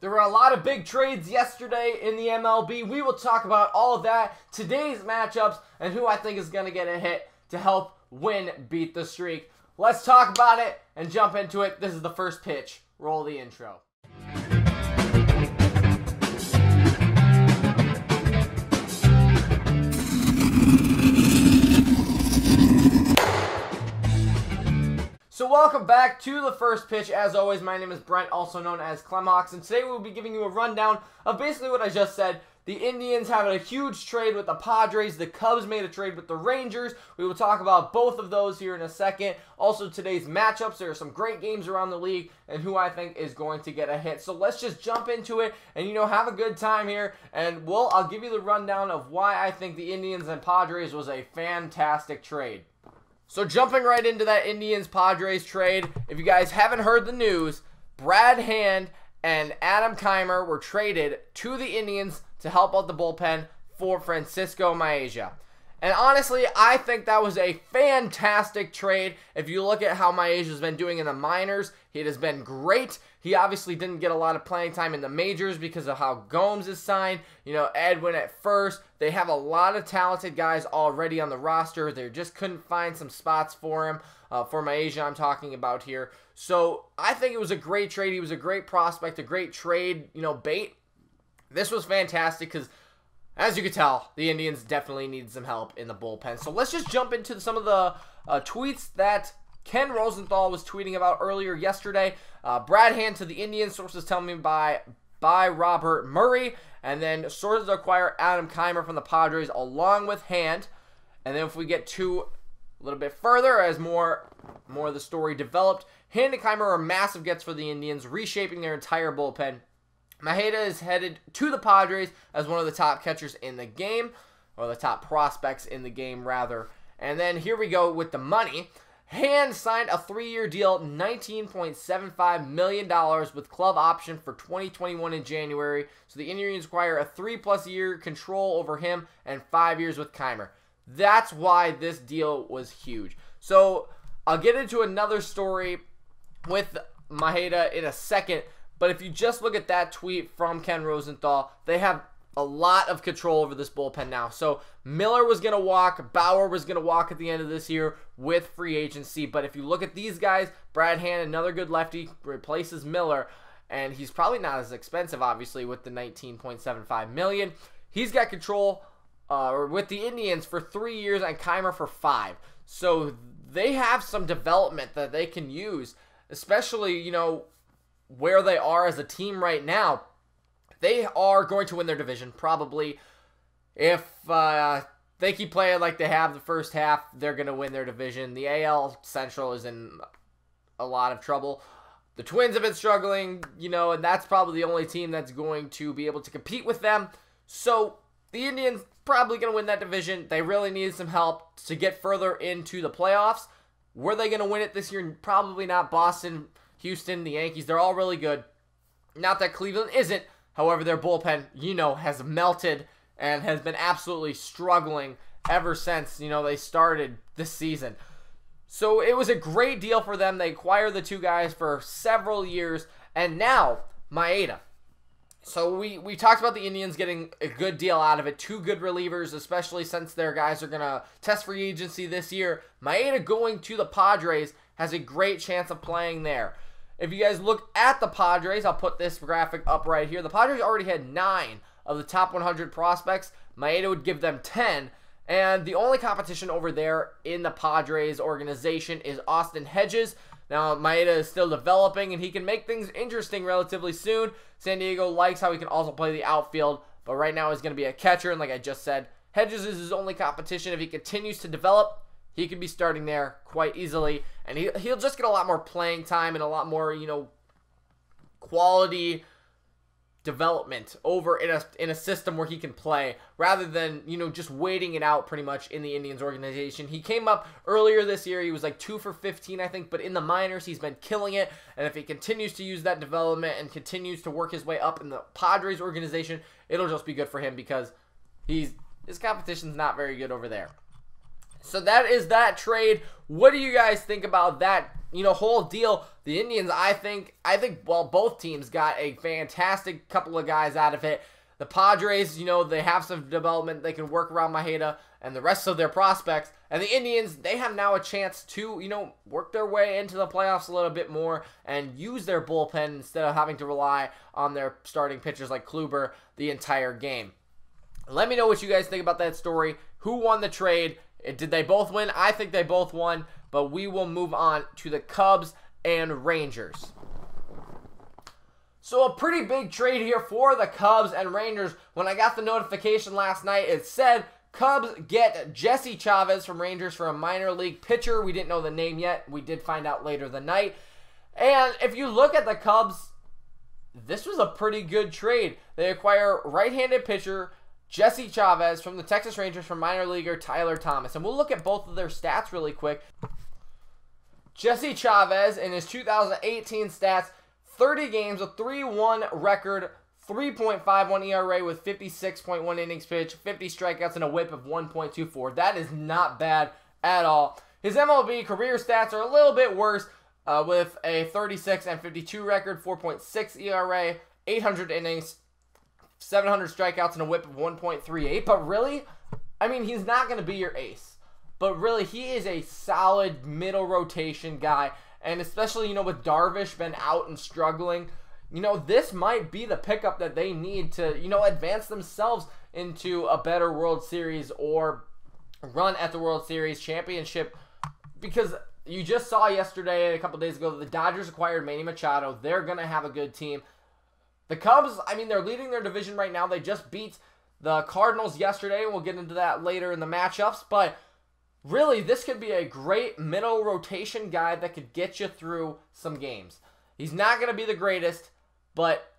There were a lot of big trades yesterday in the MLB. We will talk about all of that, today's matchups, and who I think is going to get a hit to help win Beat the Streak. Let's talk about it and jump into it. This is the first pitch. Roll the intro. So welcome back to the first pitch. As always, my name is Brent, also known as Clemhawks, and today we'll be giving you a rundown of basically what I just said. The Indians having a huge trade with the Padres. The Cubs made a trade with the Rangers. We will talk about both of those here in a second. Also, today's matchups. There are some great games around the league and who I think is going to get a hit. So let's just jump into it and, have a good time here. And I'll give you the rundown of why I think the Indians and Padres was a fantastic trade. So jumping right into that Indians-Padres trade, if you guys haven't heard the news, Brad Hand and Adam Keimer were traded to the Indians to help out the bullpen for Francisco Maeda. And honestly, I think that was a fantastic trade. If you look at how Maeda's been doing in the minors, it has been great. He obviously didn't get a lot of playing time in the majors because of how Gomes is signed. Edwin at first. They have a lot of talented guys already on the roster. They just couldn't find some spots for him. For Maeda, I'm talking about here. So I think it was a great trade. He was a great prospect, a great trade, bait. This was fantastic because, as you can tell, the Indians definitely need some help in the bullpen. So let's just jump into some of the tweets that Ken Rosenthal was tweeting about earlier yesterday. Brad Hand to the Indians, sources tell me by Robert Murray. And then sources acquire Adam Keimer from the Padres along with Hand. And then if we get to a little bit further, as more of the story developed, Hand and Keimer are massive gets for the Indians, reshaping their entire bullpen. Maeda is headed to the Padres as one of the top catchers in the game, or the top prospects in the game, rather. And then here we go with the money. Hand signed a 3-year deal, $19.75 million with club option for 2021 in January. So the Indians acquire a 3+ year control over him and 5 years with Keimer. That's why this deal was huge. So I'll get into another story with Maeda in a second. But if you just look at that tweet from Ken Rosenthal, they have a lot of control over this bullpen now. So Miller was going to walk. Bauer was going to walk at the end of this year with free agency. But if you look at these guys, Brad Hand, another good lefty, replaces Miller. And he's probably not as expensive, obviously, with the $19.75 million. He's got control with the Indians for 3 years and Keimer for 5. So they have some development that they can use, especially, where they are as a team right now. They are going to win their division, probably. If they keep playing like they have the first half, they're going to win their division. The AL Central is in a lot of trouble. The Twins have been struggling, and that's probably the only team that's going to be able to compete with them. So the Indians probably going to win that division. They really need some help to get further into the playoffs. Were they going to win it this year? Probably not. Boston, Houston, the Yankees, they're all really good. Not that Cleveland isn't. However, their bullpen, has melted and has been absolutely struggling ever since, they started this season. So it was a great deal for them. They acquired the two guys for several years. And now, Maeda. So we talked about the Indians getting a good deal out of it. 2 good relievers, especially since their guys are going to test free agency this year. Maeda going to the Padres has a great chance of playing there. If you guys look at the Padres, I'll put this graphic up right here. The Padres already had 9 of the top 100 prospects. Maeda would give them 10. And the only competition over there in the Padres organization is Austin Hedges. Now, Maeda is still developing, and he can make things interesting relatively soon. San Diego likes how he can also play the outfield, but right now he's going to be a catcher. And like I just said, Hedges is his only competition. If he continues to develop, he could be starting there quite easily, and he'll just get a lot more playing time and a lot more, quality development over in a system where he can play rather than, just waiting it out pretty much in the Indians organization. He came up earlier this year. He was like 2 for 15, I think, but in the minors, he's been killing it, and if he continues to use that development and continues to work his way up in the Padres organization, it'll just be good for him because his competition's not very good over there. So that is that trade. What do you guys think about that, whole deal? The Indians, I think, well, both teams got a fantastic couple of guys out of it. The Padres, they have some development. They can work around Maheda and the rest of their prospects. And the Indians, they have now a chance to, work their way into the playoffs a little bit more and use their bullpen instead of having to rely on their starting pitchers like Kluber the entire game. Let me know what you guys think about that story. Who won the trade? Did they both win? I think they both won, but we will move on to the Cubs and Rangers. So a pretty big trade here for the Cubs and Rangers. When I got the notification last night, it said Cubs get Jesse Chavez from Rangers for a minor league pitcher. We didn't know the name yet. We did find out later the night. And if you look at the Cubs, this was a pretty good trade. They acquire right-handed pitcher Jesse Chavez from the Texas Rangers from minor leaguer Tyler Thomas. And we'll look at both of their stats really quick. Jesse Chavez in his 2018 stats, 30 games, a 3-1 record, 3.51 ERA with 56.1 innings pitched, 50 strikeouts, and a whip of 1.24. That is not bad at all. His MLB career stats are a little bit worse with a 36 and 52 record, 4.6 ERA, 800 innings, 700 strikeouts, and a whip of 1.38. But really, he's not going to be your ace. But really, he is a solid middle rotation guy. And especially, with Darvish been out and struggling, this might be the pickup that they need to, advance themselves into a better World Series or run at the World Series championship. Because you just saw yesterday, a couple days ago, that the Dodgers acquired Manny Machado. They're going to have a good team. The Cubs, they're leading their division right now. They just beat the Cardinals yesterday. We'll get into that later in the matchups. But really, this could be a great middle rotation guy that could get you through some games. He's not going to be the greatest, but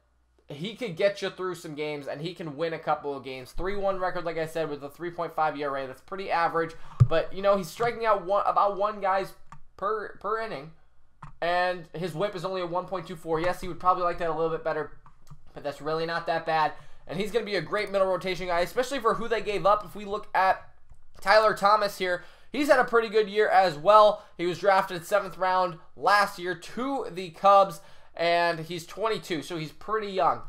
he could get you through some games, and he can win a couple of games. 3-1 record, like I said, with a 3.5 ERA. That's pretty average. But, he's striking out about one guys per inning, and his whip is only a 1.24. Yes, he would probably like that a little bit better, but that's really not that bad. And he's going to be a great middle rotation guy, especially for who they gave up. If we look at Tyler Thomas here, he's had a pretty good year as well. He was drafted 7th round last year to the Cubs, and he's 22, so he's pretty young.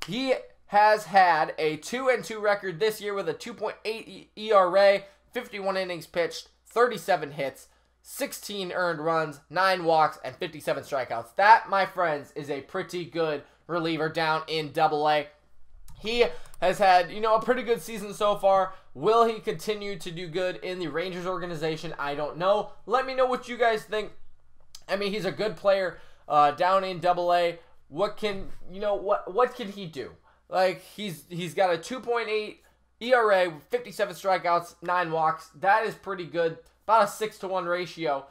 He has had a 2-2 record this year with a 2.8 ERA, 51 innings pitched, 37 hits, 16 earned runs, 9 walks, and 57 strikeouts. That, my friends, is a pretty good reliever down in Double-A. He has had, a pretty good season so far. Will he continue to do good in the Rangers organization? I don't know. Let me know what you guys think. He's a good player down in Double-A. What can he do? Like, he's got a 2.8 ERA, 57 strikeouts, 9 walks. That is pretty good. About a 6-to-1 ratio.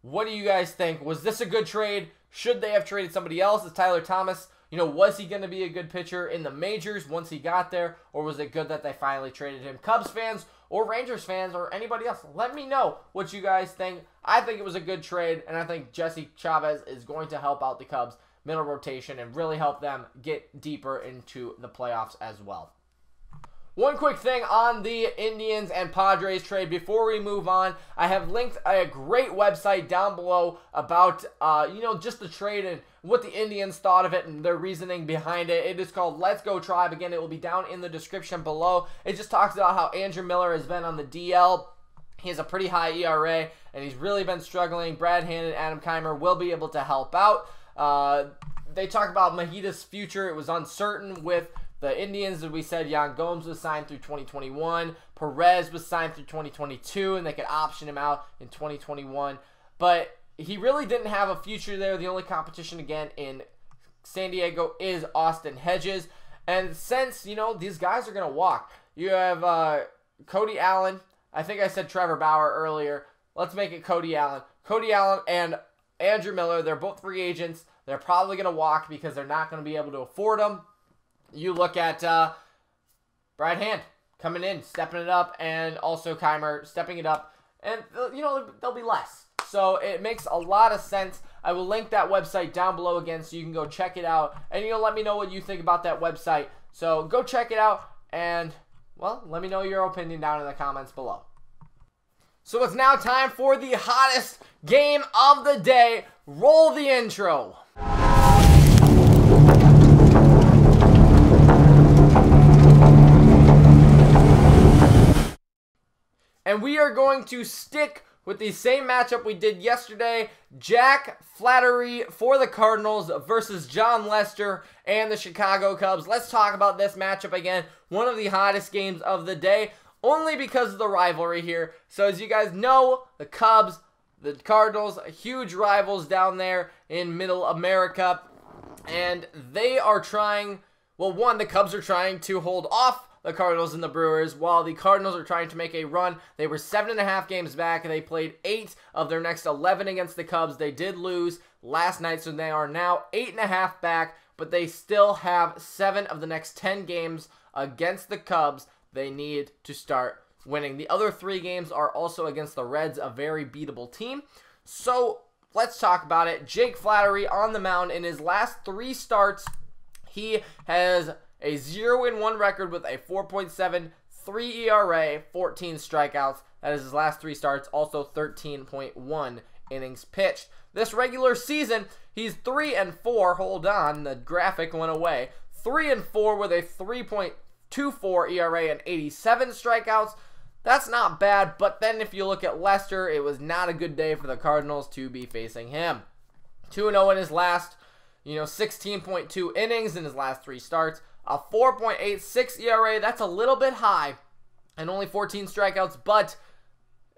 What do you guys think? Was this a good trade? Should they have traded somebody else? Is Tyler Thomas, was he going to be a good pitcher in the majors once he got there? Or was it good that they finally traded him? Cubs fans or Rangers fans or anybody else, let me know what you guys think. I think it was a good trade, and I think Jesse Chavez is going to help out the Cubs middle rotation and really help them get deeper into the playoffs as well. One quick thing on the Indians and Padres trade before we move on. I have linked a great website down below about, just the trade and what the Indians thought of it and their reasoning behind it. It is called Let's Go Tribe. Again, it will be down in the description below. It just talks about how Andrew Miller has been on the DL. He has a pretty high ERA, and he's really been struggling. Brad Hand and Adam Keimer will be able to help out. They talk about Maheda's future. It was uncertain with the Indians. We said Yan Gomes was signed through 2021. Perez was signed through 2022, and they could option him out in 2021. But he really didn't have a future there. The only competition, again, in San Diego is Austin Hedges. And since, these guys are going to walk, you have Cody Allen. I think I said Trevor Bauer earlier. Let's make it Cody Allen. Cody Allen and Andrew Miller, they're both free agents. They're probably going to walk because they're not going to be able to afford them. You look at Brad Hand coming in, stepping it up, and also Keimer stepping it up. And, they'll be less. So it makes a lot of sense. I will link that website down below again so you can go check it out. And, let me know what you think about that website. So go check it out and, well, let me know your opinion down in the comments below. So it's now time for the hottest game of the day. Roll the intro. And we are going to stick with the same matchup we did yesterday. Jack Flaherty for the Cardinals versus John Lester and the Chicago Cubs. Let's talk about this matchup again. One of the hottest games of the day, only because of the rivalry here. So as you guys know, the Cubs, the Cardinals, huge rivals down there in Middle America. And they are trying, well, one, the Cubs are trying to hold off the Cardinals and the Brewers, while the Cardinals are trying to make a run. They were 7.5 games back, and they played 8 of their next 11 against the Cubs. They did lose last night, so they are now 8.5 back, but they still have 7 of the next 10 games against the Cubs. They need to start winning. The other 3 games are also against the Reds, a very beatable team. So let's talk about it. Jake Flaherty on the mound. In his last 3 starts, he has a 0-1 record with a 4.73 ERA, 14 strikeouts. That is his last 3 starts, also 13.1 innings pitched. This regular season, he's 3-4. Hold on, the graphic went away. 3-4 with a 3.24 ERA and 87 strikeouts. That's not bad, but then if you look at Lester, it was not a good day for the Cardinals to be facing him. 2-0 in his last, 16.2 innings in his last 3 starts. A 4.86 ERA, that's a little bit high, and only 14 strikeouts, but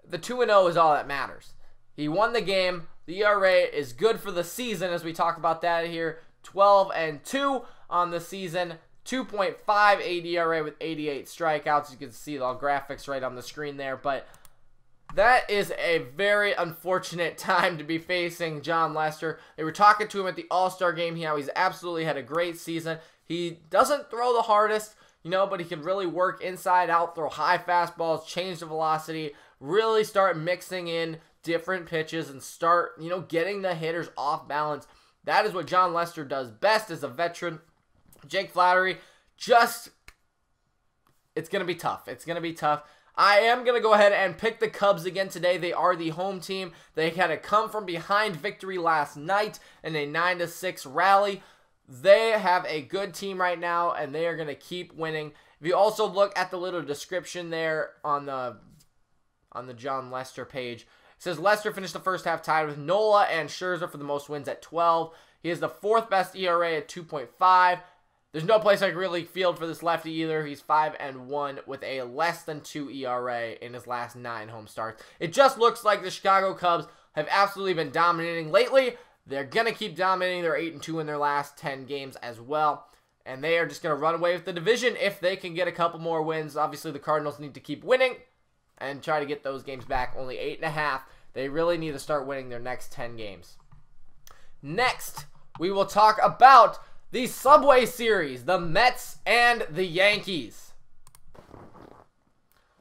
the 2-0 is all that matters. He won the game. The ERA is good for the season, as we talk about that here. 12-2 on the season. 2.58 ERA with 88 strikeouts. You can see the graphics right on the screen there, but that is a very unfortunate time to be facing John Lester. They were talking to him at the All-Star game. He's absolutely had a great season. He doesn't throw the hardest, but he can really work inside out, throw high fastballs, change the velocity, really start mixing in different pitches and start, getting the hitters off balance. That is what John Lester does best as a veteran. Jake Flaherty, it's going to be tough. It's going to be tough. I am going to go ahead and pick the Cubs again today. They are the home team. They had a come-from-behind victory last night in a 9-6 rally. They have a good team right now, and they are going to keep winning. If you also look at the little description there on the John Lester page, it says Lester finished the first half tied with Nola and Scherzer for the most wins at 12. He has the 4th best ERA at 2.5. There's no place I can really field for this lefty either. He's 5-1 with a less than 2 ERA in his last 9 home starts. It just looks like the Chicago Cubs have absolutely been dominating lately. They're going to keep dominating. They're 8-2 in their last 10 games as well. And they are just going to run away with the division if they can get a couple more wins. Obviously, the Cardinals need to keep winning and try to get those games back. Only 8.5. They really need to start winning their next 10 games. Next, we will talk about the Subway Series, the Mets and the Yankees.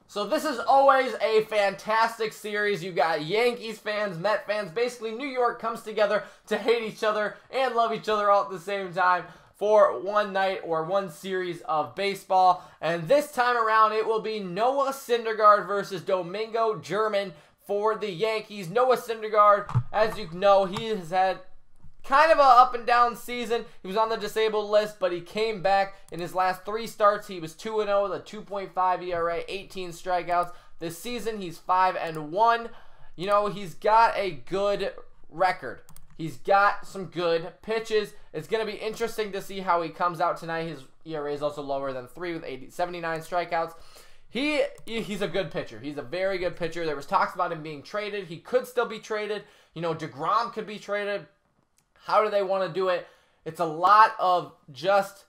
So this is always a fantastic series. You got Yankees fans, Met fans. Basically, New York comes together to hate each other and love each other all at the same time for one night or one series of baseball. And this time around, it will be Noah Syndergaard versus Domingo German for the Yankees. Noah Syndergaard, as you know, he has had kind of a up and down season. He was on the disabled list, but he came back in his last 3 starts. He was 2-0 with a 2.5 ERA, 18 strikeouts. This season, he's 5-1. He's got a good record. He's got some good pitches. It's going to be interesting to see how he comes out tonight. His ERA is also lower than 3 with 79 strikeouts. He's a good pitcher. He's a very good pitcher. There was talks about him being traded. He could still be traded. DeGrom could be traded. How do they want to do it? It's a lot of just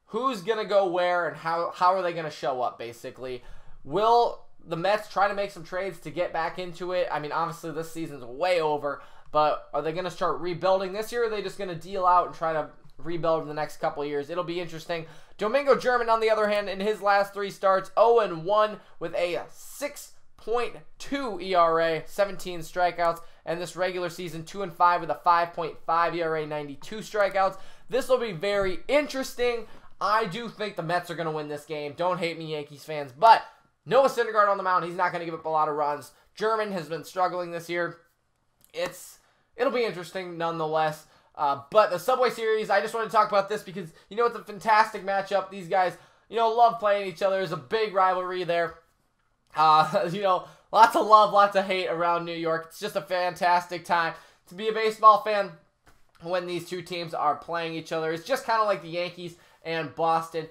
who's going to go where and how are they going to show up, basically. Will the Mets try to make some trades to get back into it? I mean, obviously this season's way over, but are they going to start rebuilding this year, or are they just going to deal out and try to rebuild in the next couple of years? It'll be interesting. Domingo German, on the other hand, in his last 3 starts, 0-1 with a 6.2 ERA, 17 strikeouts. And this regular season, 2-5 with a 5.5 ERA, 92 strikeouts. This will be very interesting. I do think the Mets are going to win this game. Don't hate me, Yankees fans. But Noah Syndergaard on the mound, he's not going to give up a lot of runs. German has been struggling this year. It'll be interesting nonetheless. But the Subway Series, I just want to talk about this because, it's a fantastic matchup. These guys, love playing each other. There's a big rivalry there. Lots of love, lots of hate around New York. It's just a fantastic time to be a baseball fan when these two teams are playing each other. It's just kind of like the Yankees and Boston.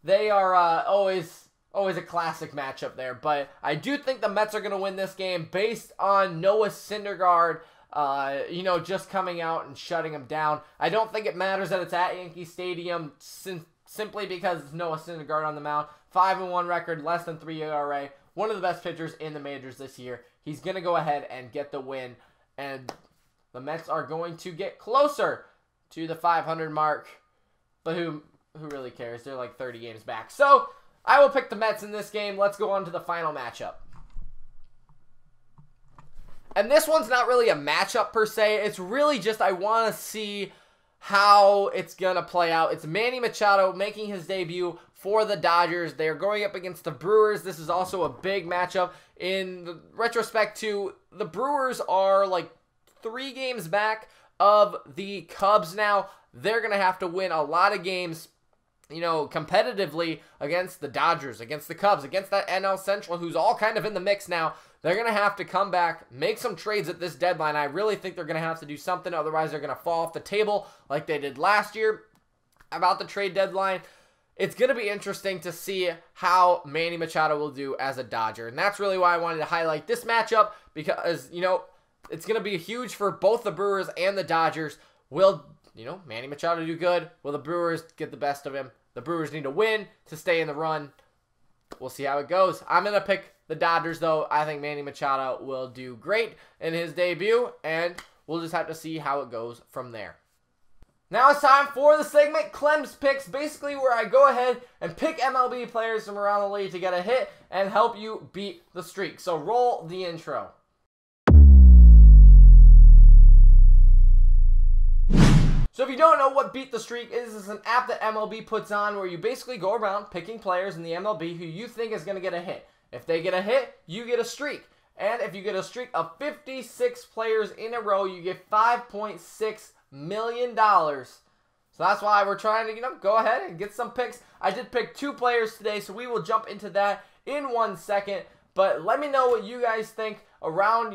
They are always a classic matchup there. But I do think the Mets are going to win this game based on Noah Syndergaard, just coming out and shutting them down. I don't think it matters that it's at Yankee Stadium simply because it's Noah Syndergaard on the mound. 5-1 record, less than 3 ERA. One of the best pitchers in the majors this year. He's going to go ahead and get the win. And the Mets are going to get closer to the 500 mark. But who really cares? They're like 30 games back. So I will pick the Mets in this game. Let's go on to the final matchup. And this one's not really a matchup per se. It's really just I want to see how it's going to play out. It's Manny Machado making his debut for the Dodgers. They are going up against the Brewers. This is also a big matchup. In retrospect to, the Brewers are like 3 games back of the Cubs now. They're going to have to win a lot of games, competitively against the Dodgers, against the Cubs, against that NL Central, who's all kind of in the mix now. They're going to have to come back, make some trades at this deadline. I really think they're going to have to do something. Otherwise, they're going to fall off the table like they did last year about the trade deadline. It's going to be interesting to see how Manny Machado will do as a Dodger. And that's really why I wanted to highlight this matchup because, it's going to be huge for both the Brewers and the Dodgers. Will, Manny Machado do good? Will the Brewers get the best of him? The Brewers need to win to stay in the run. We'll see how it goes. I'm going to pick the Dodgers, though. I think Manny Machado will do great in his debut, and we'll just have to see how it goes from there. Now it's time for the segment Clem's Picks, basically where I go ahead and pick MLB players from around the league to get a hit and help you beat the streak. So roll the intro. So if you don't know what Beat the Streak is, it's an app that MLB puts on where you basically go around picking players in the MLB who you think is going to get a hit. If they get a hit, you get a streak. And if you get a streak of 56 players in a row, you get $5.6 million. So that's why we're trying to, go ahead and get some picks. I did pick 2 players today, so we will jump into that in 1 second. But let me know what you guys think around,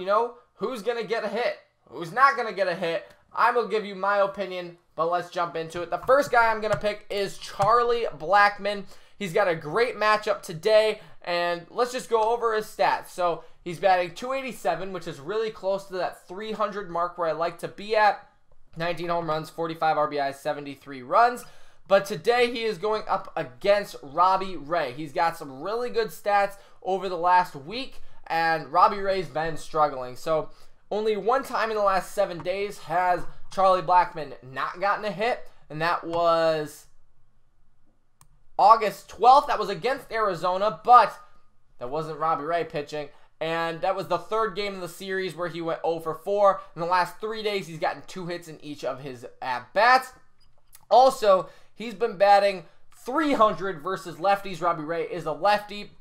who's going to get a hit, who's not going to get a hit. I will give you my opinion, but let's jump into it. The first guy I'm going to pick is Charlie Blackmon. He's got a great matchup today, and let's just go over his stats. So he's batting .287, which is really close to that 300 mark where I like to be at. 19 home runs, 45 RBIs, 73 runs. But today he is going up against Robbie Ray. He's got some really good stats over the last week, and Robbie Ray's been struggling. So only one time in the last 7 days has Charlie Blackmon not gotten a hit, and that was August 12th. That was against Arizona, but that wasn't Robbie Ray pitching, and that was the 3rd game of the series where he went 0 for 4. In the last 3 days, he's gotten 2 hits in each of his at-bats. Also, he's been batting .300 versus lefties. Robbie Ray is a lefty,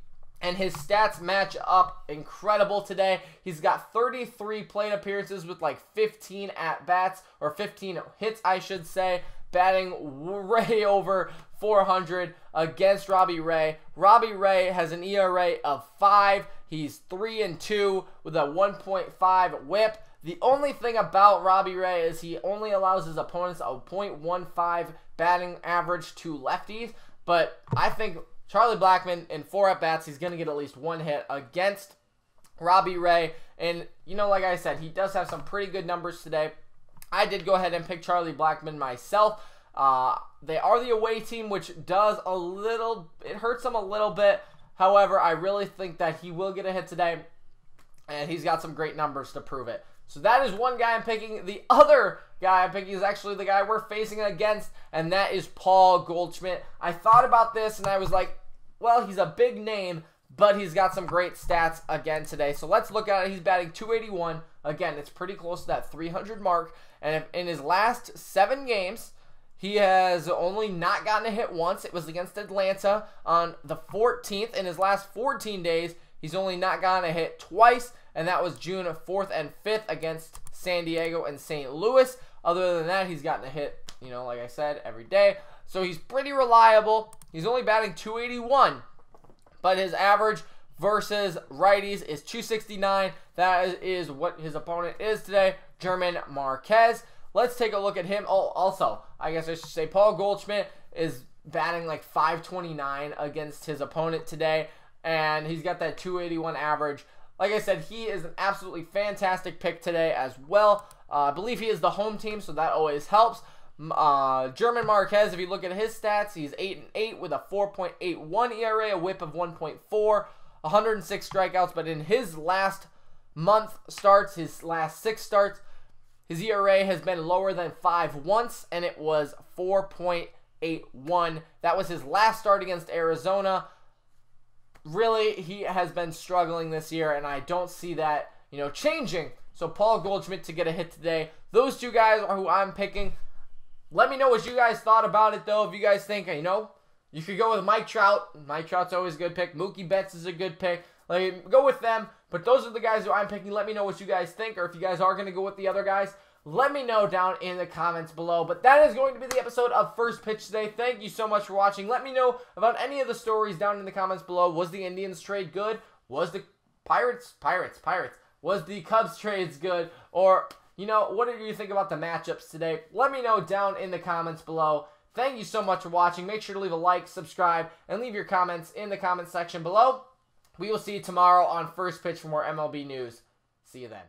and his stats match up incredible today. He's got 33 plate appearances with like 15 at-bats, or 15 hits, I should say, batting way over .400 against Robbie Ray. Robbie Ray has an ERA of 5. He's 3-2 with a 1.5 whip. The only thing about Robbie Ray is he only allows his opponents a .15 batting average to lefties, but I think Charlie Blackmon, in 4 at-bats, he's going to get at least 1 hit against Robbie Ray. And, like I said, he does have some pretty good numbers today. I did go ahead and pick Charlie Blackmon myself. They are the away team, which does it hurts them a little bit. However, I really think that he will get a hit today, and he's got some great numbers to prove it. So that is one guy I'm picking. The other guy I'm picking is actually the guy we're facing against, and that is Paul Goldschmidt. I thought about this, and I was like, well, he's a big name, but he's got some great stats again today. So let's look at it. He's batting .281. Again, it's pretty close to that 300 mark. And in his last 7 games, he has only not gotten a hit once. It was against Atlanta on the 14th. In his last 14 days, he's only not gotten a hit twice. and that was June 4th and 5th against San Diego and St. Louis. Other than that, he's gotten a hit, you know, like I said, every day. So he's pretty reliable. He's only batting .281, but his average versus righties is .269. That is what his opponent is today, German Marquez. Let's take a look at him. Oh, also, I guess I should say Paul Goldschmidt is batting like .529 against his opponent today, and he's got that .281 average. Like I said, he is an absolutely fantastic pick today as well. I believe he is the home team, so that always helps. German Marquez, if you look at his stats, he's 8-8 with a 4.81 ERA, a whip of 1.4, 106 strikeouts, but in his last month starts, his last 6 starts, his ERA has been lower than 5 once, and it was 4.81. That was his last start against Arizona. Really, he has been struggling this year, and I don't see that, you know, changing. So Paul Goldschmidt to get a hit today. Those two guys are who I'm picking. Let me know what you guys thought about it, though. If you guys think, you know, you could go with Mike Trout. Mike Trout's always a good pick. Mookie Betts is a good pick. Like, go with them. But those are the guys who I'm picking. Let me know what you guys think, or if you guys are going to go with the other guys, let me know down in the comments below. But that is going to be the episode of First Pitch today. Thank you so much for watching. Let me know about any of the stories down in the comments below. Was the Indians trade good? Was the Pirates? Was the Cubs trades good? Or, you know, what do you think about the matchups today? Let me know down in the comments below. Thank you so much for watching. Make sure to leave a like, subscribe, and leave your comments in the comment section below. We will see you tomorrow on First Pitch for more MLB news. See you then.